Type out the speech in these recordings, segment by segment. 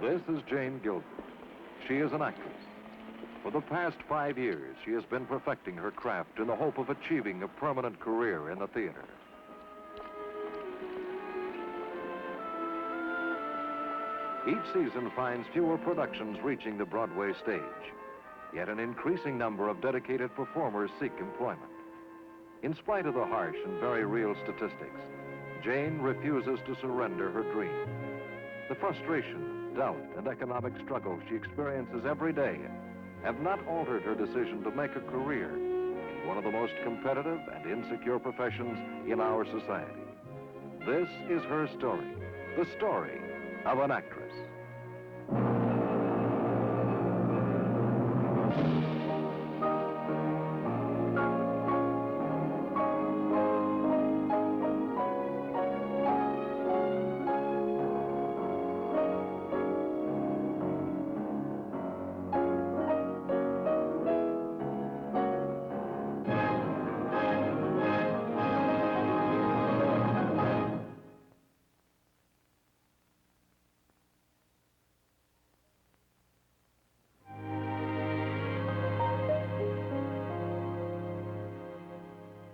This is Jane Gilbert. She is an actress. For the past 5 years, she has been perfecting her craft in the hope of achieving a permanent career in the theater. Each season finds fewer productions reaching the Broadway stage, yet an increasing number of dedicated performers seek employment. In spite of the harsh and very real statistics, Jane refuses to surrender her dream. The frustration, doubt, and economic struggle she experiences every day have not altered her decision to make a career in one of the most competitive and insecure professions in our society. This is her story, the story of an actress.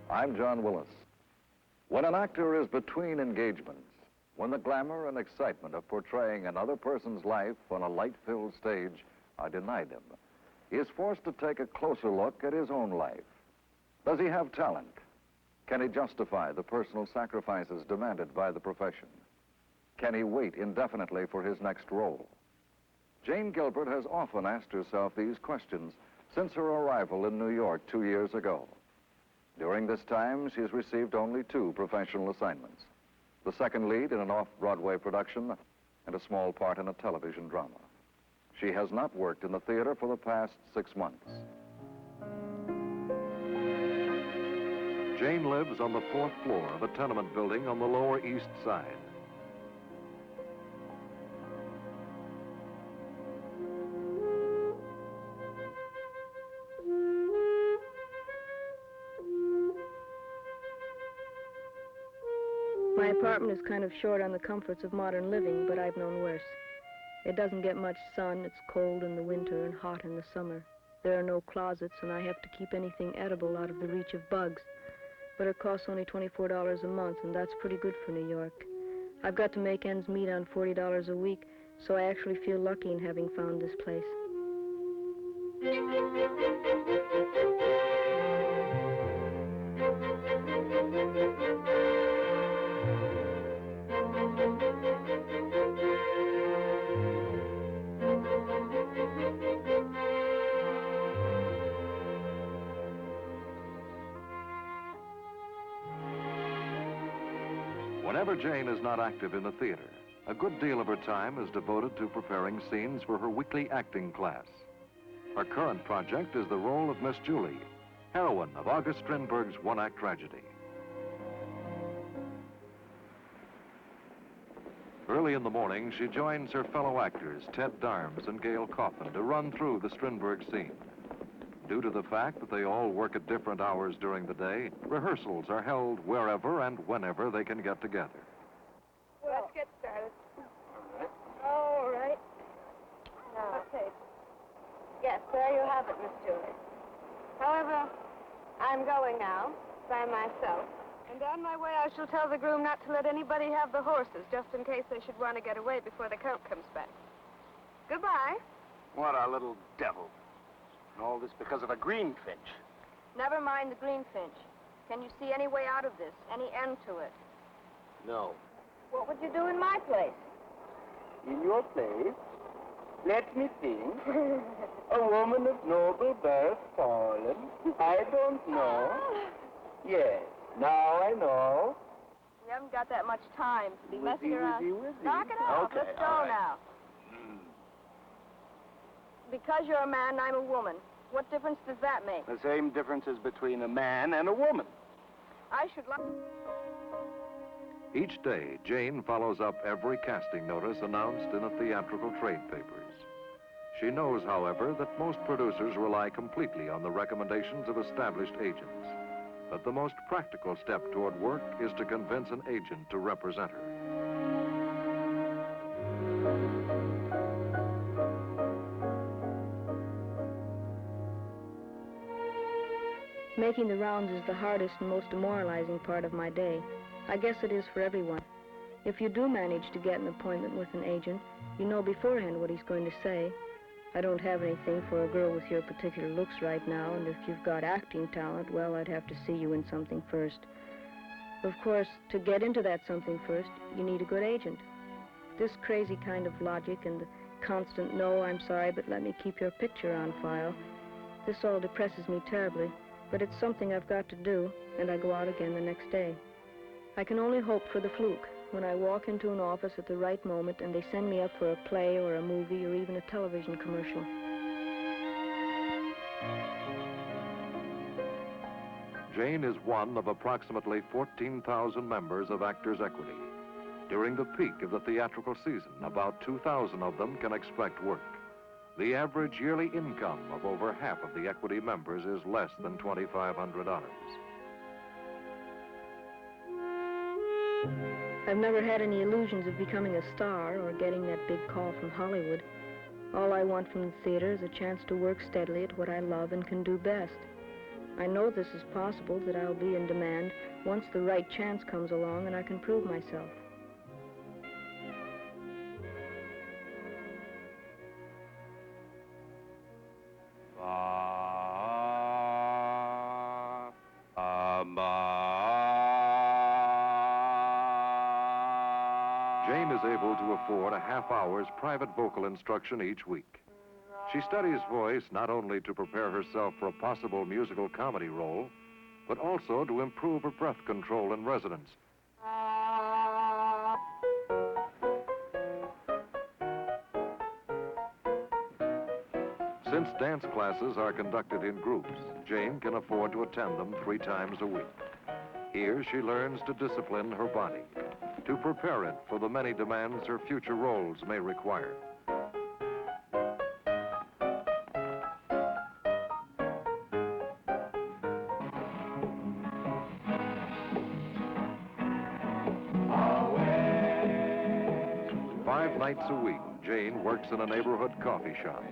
I'm John Willis. When an actor is between engagements, when the glamour and excitement of portraying another person's life on a light-filled stage are denied him, he is forced to take a closer look at his own life. Does he have talent? Can he justify the personal sacrifices demanded by the profession? Can he wait indefinitely for his next role? Jane Gilbert has often asked herself these questions since her arrival in New York 2 years ago. During this time, she has received only 2 professional assignments: the second lead in an off-Broadway production and a small part in a television drama. She has not worked in the theater for the past 6 months. Jane lives on the 4th floor of a tenement building on the Lower East Side. My apartment is kind of short on the comforts of modern living, but I've known worse. It doesn't get much sun, it's cold in the winter and hot in the summer. There are no closets, and I have to keep anything edible out of the reach of bugs. But it costs only $24 a month, and that's pretty good for New York. I've got to make ends meet on $40 a week, so I actually feel lucky in having found this place. Whenever Jane is not active in the theater, a good deal of her time is devoted to preparing scenes for her weekly acting class. Her current project is the role of Miss Julie, heroine of August Strindberg's one-act tragedy. Early in the morning, she joins her fellow actors, Ted Darms and Gail Coffin, to run through the Strindberg scene. Due to the fact that they all work at different hours during the day, rehearsals are held wherever and whenever they can get together. Let's get started. All right. Okay. Yes, there you have it, Miss Julie. However, I'm going now, by myself. And on my way, I shall tell the groom not to let anybody have the horses, just in case they should want to get away before the Count comes back. Goodbye. What a little devil. And all this because of a greenfinch. Never mind the greenfinch. Can you see any way out of this? Any end to it? No. What would you do in my place? In your place? Let me think. A woman of noble birth fallen. I don't know. Yes, now I know. We haven't got that much time to be messing around. Wizzy. Knock it off. Okay, Let's go all right. now. Because you're a man, I'm a woman. What difference does that make? The same difference as between a man and a woman. I should like... Each day, Jane follows up every casting notice announced in the theatrical trade papers. She knows, however, that most producers rely completely on the recommendations of established agents. But the most practical step toward work is to convince an agent to represent her. Making the rounds is the hardest and most demoralizing part of my day. I guess it is for everyone. If you do manage to get an appointment with an agent, you know beforehand what he's going to say. I don't have anything for a girl with your particular looks right now, and if you've got acting talent, well, I'd have to see you in something first. Of course, to get into that something first, you need a good agent. This crazy kind of logic and the constant, no, I'm sorry, but let me keep your picture on file, this all depresses me terribly, but it's something I've got to do, and I go out again the next day. I can only hope for the fluke, when I walk into an office at the right moment and they send me up for a play or a movie or even a television commercial. Jane is one of approximately 14,000 members of Actors' Equity. During the peak of the theatrical season, about 2,000 of them can expect work. The average yearly income of over half of the Equity members is less than $2,500. I've never had any illusions of becoming a star or getting that big call from Hollywood. All I want from the theater is a chance to work steadily at what I love and can do best. I know this is possible, that I'll be in demand once the right chance comes along and I can prove myself. Jane is able to afford a half hour's private vocal instruction each week. She studies voice not only to prepare herself for a possible musical comedy role, but also to improve her breath control and resonance. Since dance classes are conducted in groups, Jane can afford to attend them 3 times a week. Here she learns to discipline her body, to prepare it for the many demands her future roles may require. Five nights a week, Jane works in a neighborhood coffee shop.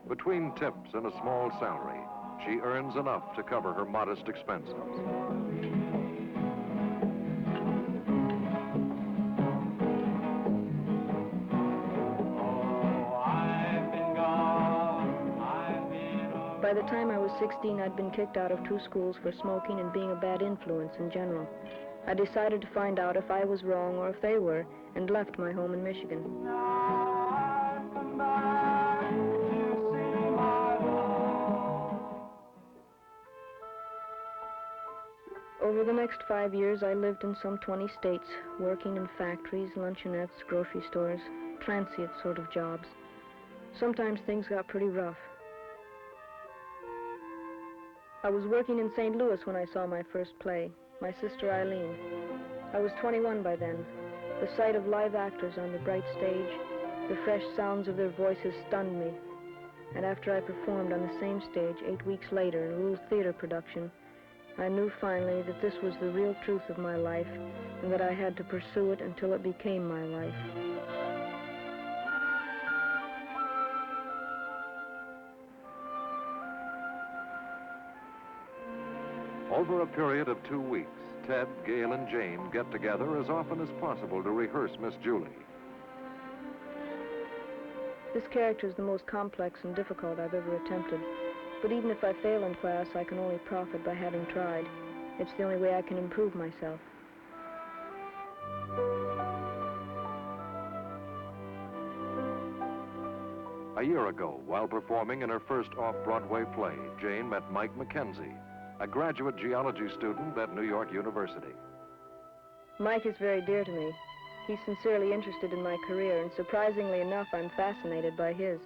Between tips and a small salary, she earns enough to cover her modest expenses. By the time I was 16, I'd been kicked out of 2 schools for smoking and being a bad influence in general. I decided to find out if I was wrong or if they were, and left my home in Michigan. Over the next 5 years, I lived in some 20 states, working in factories, luncheonettes, grocery stores, transient sort of jobs. Sometimes things got pretty rough. I was working in St. Louis when I saw my first play, My Sister Eileen. I was 21 by then. The sight of live actors on the bright stage, the fresh sounds of their voices stunned me. And after I performed on the same stage 8 weeks later in a little theater production, I knew finally that this was the real truth of my life and that I had to pursue it until it became my life. Over a period of 2 weeks, Ted, Gail, and Jane get together as often as possible to rehearse Miss Julie. This character is the most complex and difficult I've ever attempted. But even if I fail in class, I can only profit by having tried. It's the only way I can improve myself. A year ago, while performing in her first off-Broadway play, Jane met Mike McKenzie, a graduate geology student at New York University. Mike is very dear to me. He's sincerely interested in my career, and surprisingly enough, I'm fascinated by his.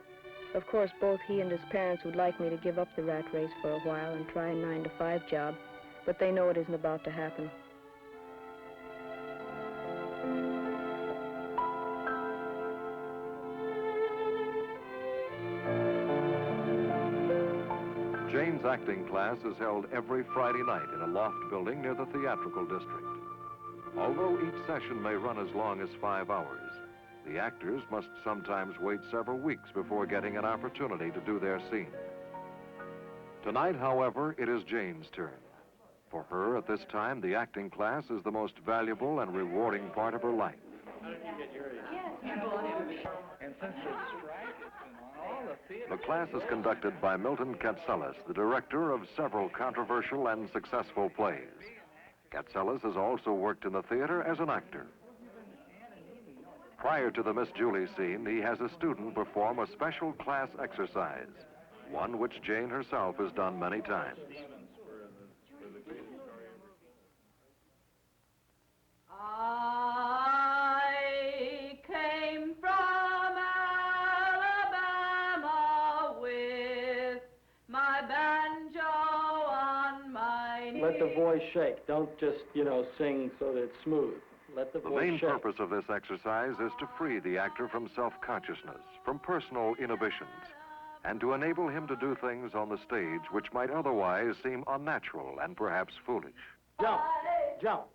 Of course, both he and his parents would like me to give up the rat race for a while and try a 9-to-5 job, but they know it isn't about to happen. Jane's acting class is held every Friday night in a loft building near the theatrical district. Although each session may run as long as 5 hours, the actors must sometimes wait several weeks before getting an opportunity to do their scene. Tonight, however, it is Jane's turn. For her, at this time, the acting class is the most valuable and rewarding part of her life. The class is conducted by Milton Katselas, the director of several controversial and successful plays. Katselas has also worked in the theater as an actor. Prior to the Miss Julie scene, he has a student perform a special class exercise, one which Jane herself has done many times. I came from Alabama with my banjo on my knee. Let the voice shake. Don't just, sing so that it's smooth. Let the The voice main shake. purpose of this exercise is to free the actor from self-consciousness, from personal inhibitions, and to enable him to do things on the stage which might otherwise seem unnatural and perhaps foolish. Jump, jump.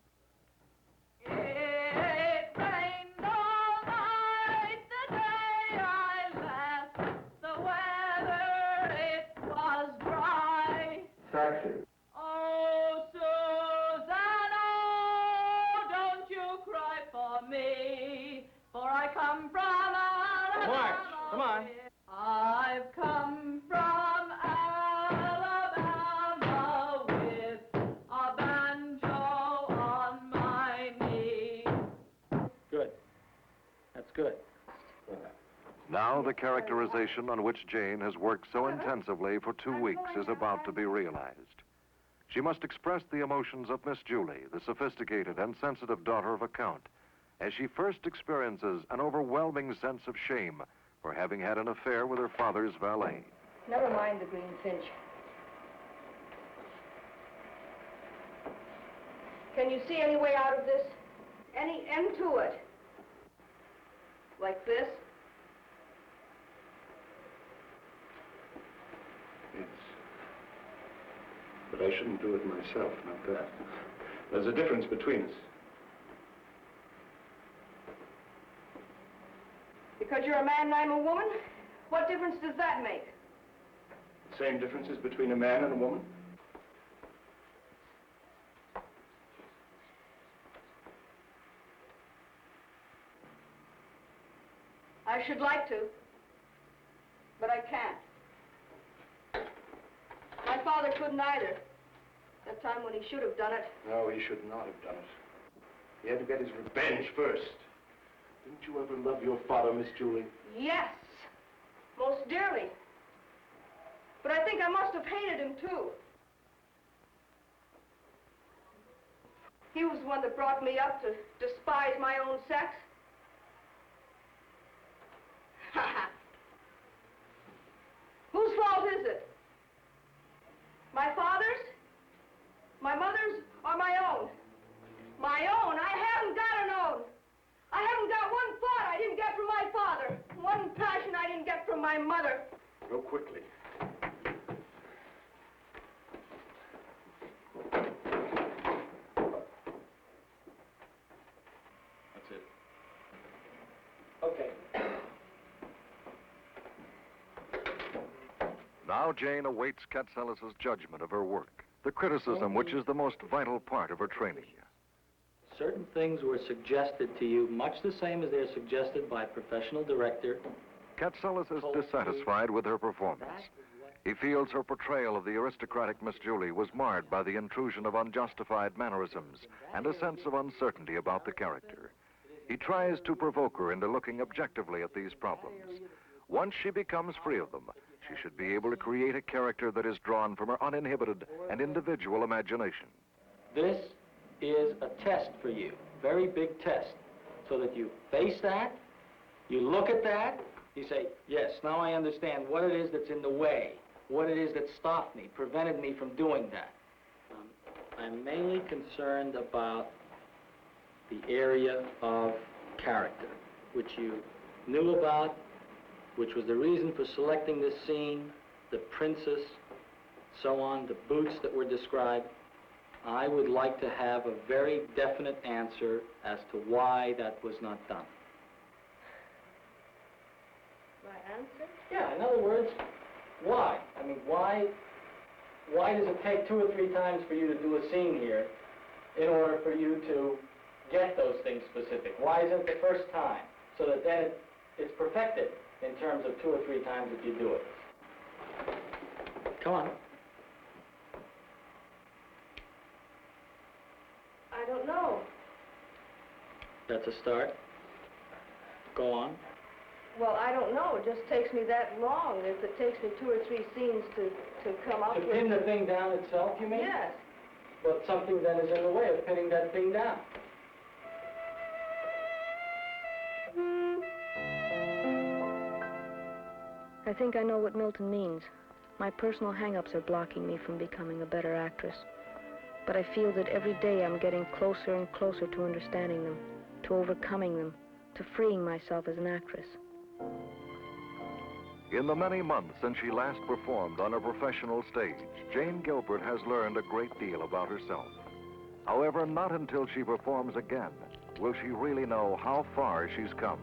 It rained all night the day I left. The weather, it was dry. Saxon. Oh, Susanna, don't you cry for me, for I come from Alabama. March, come on. I've come from Alabama with a banjo on my knee. Good. That's good. Now the characterization on which Jane has worked so intensively for 2 weeks is about to be realized. She must express the emotions of Miss Julie, the sophisticated and sensitive daughter of a count, as she first experiences an overwhelming sense of shame for having had an affair with her father's valet. Never mind the green finch. Can you see any way out of this? Any end to it? Like this? Yes. But I shouldn't do it myself, not that. There's a difference between us. Because you're a man and I'm a woman? What difference does that make? Same differences between a man and a woman? I should like to, but I can't. My father couldn't either. That time when he should have done it. No, he should not have done it. He had to get his revenge first. Didn't you ever love your father, Miss Julie? Yes, most dearly. But I think I must have hated him, too. He was the one that brought me up to despise my own sex. Whose fault is it? My father's? My mother's? Or my own? My own? I haven't got an own. I haven't got one thought I didn't get from my father. One passion I didn't get from my mother. Go quickly. That's it. Okay. Now Jane awaits Katselas' judgment of her work, the criticism which is the most vital part of her training. Certain things were suggested to you much the same as they're suggested by a professional director. Katselas is dissatisfied with her performance. He feels her portrayal of the aristocratic Miss Julie was marred by the intrusion of unjustified mannerisms and a sense of uncertainty about the character. He tries to provoke her into looking objectively at these problems. Once she becomes free of them, she should be able to create a character that is drawn from her uninhibited and individual imagination. This is a test for you, very big test, so that you face that, you look at that, you say, yes, now I understand what it is that's in the way, what it is that stopped me, prevented me from doing that. I'm mainly concerned about the area of character, which you knew about, which was the reason for selecting this scene, the princess, so on, the boots that were described. I would like to have a very definite answer as to why that was not done. My answer? Yeah, in other words, why? I mean, why why does it take 2 or 3 times for you to do a scene here in order for you to get those things specific? Why isn't it the first time? So that then it's perfected in terms of 2 or 3 times if you do it. Come on. I don't know. That's a start. Go on. Well, I don't know. It just takes me that long. If it takes me 2 or 3 scenes to come up To with... pin the thing down itself, you mean? Yes. But something then is in the way of pinning that thing down. I think I know what Milton means. My personal hang-ups are blocking me from becoming a better actress. But I feel that every day I'm getting closer and closer to understanding them, to overcoming them, to freeing myself as an actress. In the many months since she last performed on a professional stage, Jane Gilbert has learned a great deal about herself. However, not until she performs again will she really know how far she's come.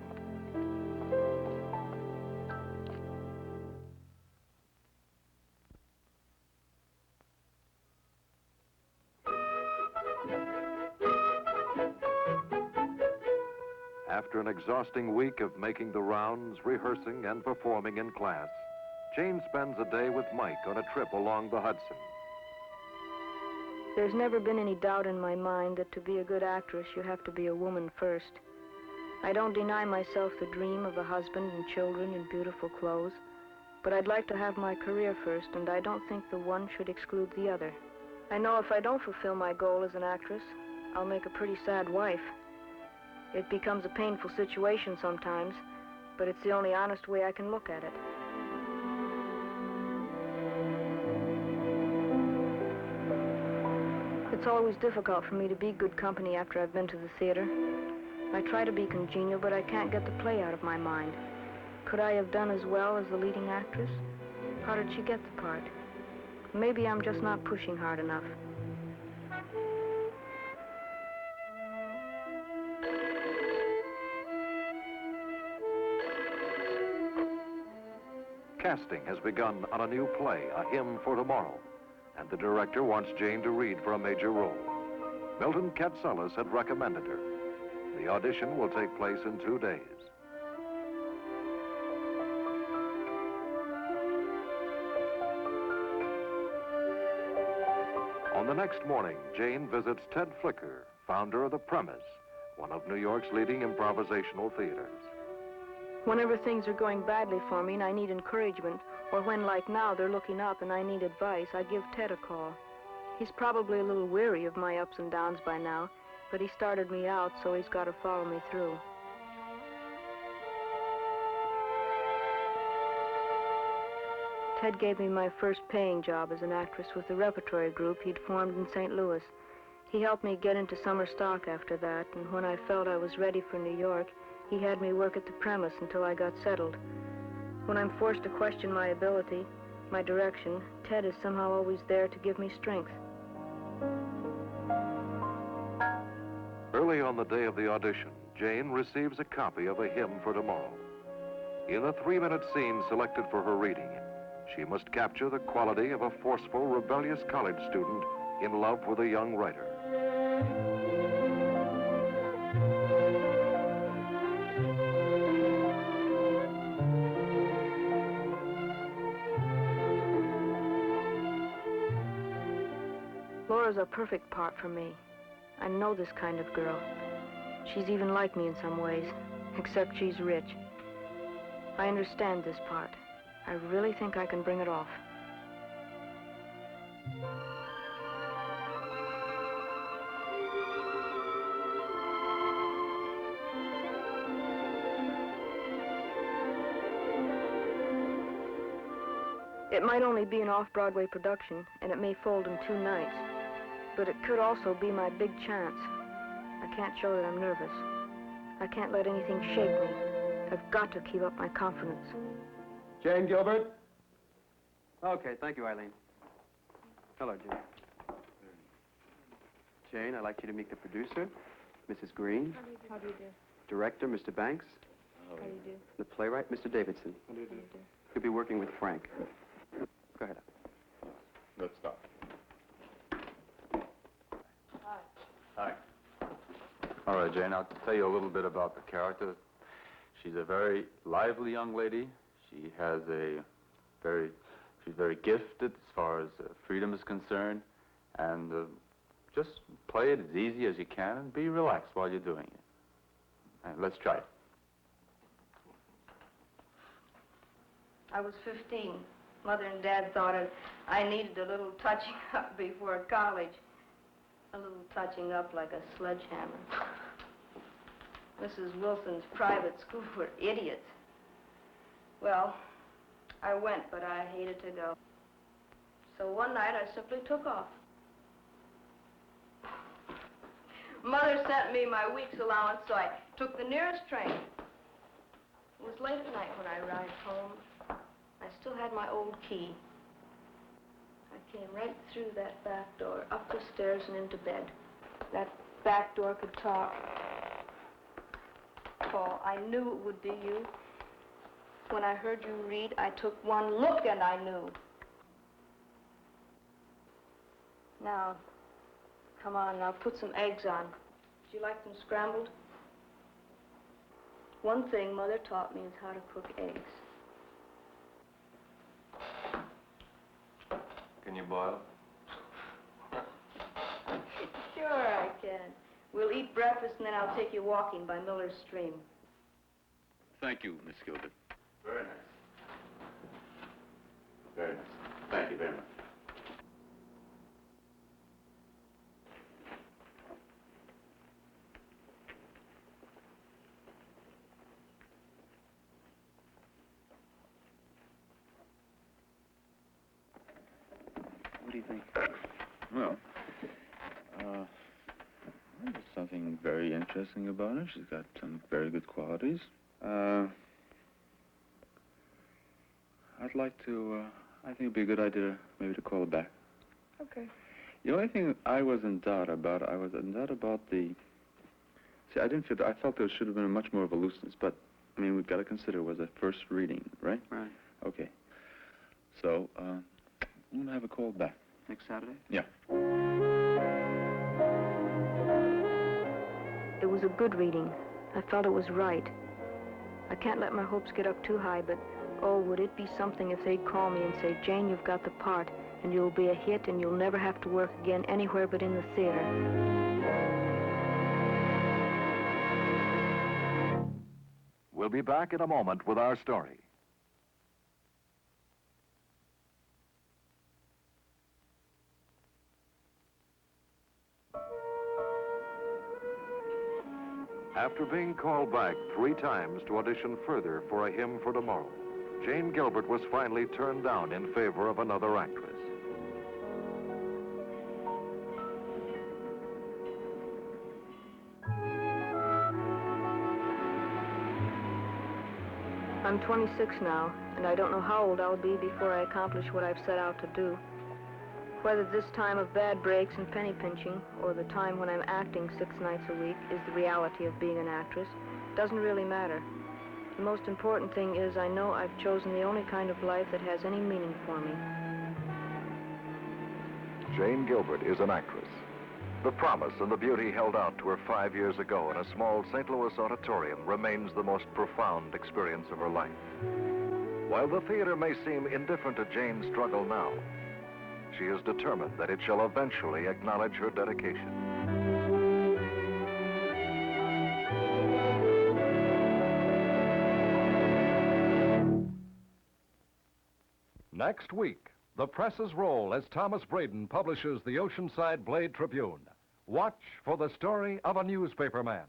After an exhausting week of making the rounds, rehearsing, and performing in class, Jane spends a day with Mike on a trip along the Hudson. There's never been any doubt in my mind that to be a good actress, you have to be a woman first. I don't deny myself the dream of a husband and children and beautiful clothes, but I'd like to have my career first, and I don't think the one should exclude the other. I know if I don't fulfill my goal as an actress, I'll make a pretty sad wife. It becomes a painful situation sometimes, but it's the only honest way I can look at it. It's always difficult for me to be good company after I've been to the theater. I try to be congenial, but I can't get the play out of my mind. Could I have done as well as the leading actress? How did she get the part? Maybe I'm just not pushing hard enough. Casting has begun on a new play, A Hymn for Tomorrow, and the director wants Jane to read for a major role. Milton Katselas had recommended her. The audition will take place in 2 days. On the next morning, Jane visits Ted Flicker, founder of The Premise, one of New York's leading improvisational theaters. Whenever things are going badly for me and I need encouragement, or when, like now, they're looking up and I need advice, I give Ted a call. He's probably a little weary of my ups and downs by now, but he started me out, so he's got to follow me through. Ted gave me my first paying job as an actress with the repertory group he'd formed in St. Louis. He helped me get into summer stock after that, and when I felt I was ready for New York, he had me work at the Premise until I got settled. When I'm forced to question my ability, my direction, Ted is somehow always there to give me strength. Early on the day of the audition, Jane receives a copy of A Hymn for Tomorrow. In a 3-minute scene selected for her reading, she must capture the quality of a forceful, rebellious college student in love with a young writer. Laura's a perfect part for me. I know this kind of girl. She's even like me in some ways, except she's rich. I understand this part. I really think I can bring it off. It might only be an off-Broadway production, and it may fold in 2 nights. But it could also be my big chance. I can't show that I'm nervous. I can't let anything shake me. I've got to keep up my confidence. Jane Gilbert? Okay, thank you, Eileen. Hello, Jane. Jane, I'd like you to meet the producer, Mrs. Green. How do you do? Director, Mr. Banks. How do you do? The playwright, Mr. Davidson. How do you do? You'll be working with Frank. Go ahead. Let's stop. All right, Jane, I'll tell you a little bit about the character. She's a very lively young lady. She has she's very gifted as far as freedom is concerned. And just play it as easy as you can and be relaxed while you're doing it. All right, let's try it. I was 15. Mother and Dad thought I needed a little touching up before college. A little touching up like a sledgehammer. Mrs. Wilson's private school for idiots. Well, I went, but I hated to go. So one night I simply took off. Mother sent me my week's allowance, so I took the nearest train. It was late at night when I arrived home. I still had my old key. I came right through that back door, up the stairs and into bed. That back door could talk. Paul, I knew it would be you. When I heard you read, I took one look and I knew. Now, come on, now put some eggs on. Do you like them scrambled? One thing Mother taught me is how to cook eggs. Can you boil? Sure I can. We'll eat breakfast and then I'll take you walking by Miller's Stream. Thank you, Miss Gilbert. Very nice. Very nice. Thank you very much. What do you think? Well, there's something very interesting about her. She's got some very good qualities. I'd like to, I think it'd be a good idea maybe to call her back. Okay. The only thing I was in doubt about, the, see, I felt there should have been much more of a looseness, but, I mean, we've got to consider it was a first reading, right? Right. Okay. So, I'm going to have a call back. Next Saturday? Yeah. It was a good reading. I felt it was right. I can't let my hopes get up too high, but oh, would it be something if they'd call me and say, Jane, you've got the part, and you'll be a hit, and you'll never have to work again anywhere but in the theater. We'll be back in a moment with our story. After being called back 3 times to audition further for A Hymn for Tomorrow, Jane Gilbert was finally turned down in favor of another actress. I'm 26 now, and I don't know how old I'll be before I accomplish what I've set out to do. Whether this time of bad breaks and penny pinching, or the time when I'm acting 6 nights a week, is the reality of being an actress, doesn't really matter. The most important thing is I know I've chosen the only kind of life that has any meaning for me. Jane Gilbert is an actress. The promise and the beauty held out to her 5 years ago in a small St. Louis auditorium remains the most profound experience of her life. While the theater may seem indifferent to Jane's struggle now, she is determined that it shall eventually acknowledge her dedication. Next week, the presses roll as Thomas Braden publishes the Oceanside Blade Tribune. Watch for the story of a newspaper man.